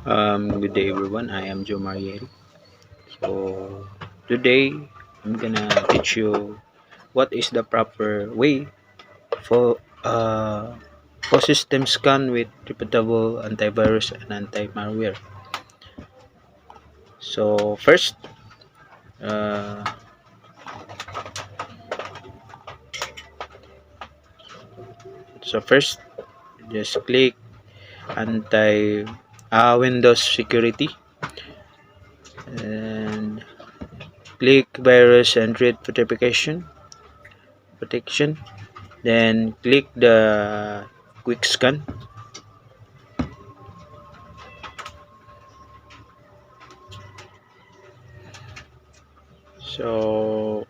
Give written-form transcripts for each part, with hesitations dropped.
Good day everyone, I am Joe Mariel. So today I'm gonna teach you what is the proper way for for system scan with reputable antivirus and anti-malware. So uh, first just click anti Windows security and click virus and threat protection, then click the quick scan. So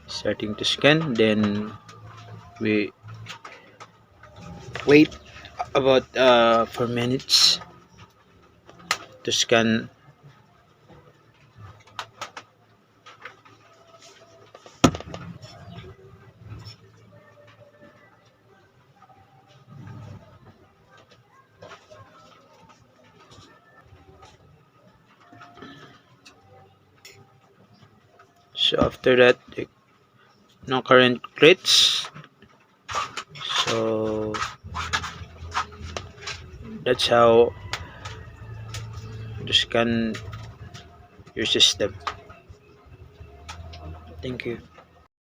starting to scan, then we wait about 4 minutes to scan. So after that, no current threats. So that's how to scan your system. Thank you.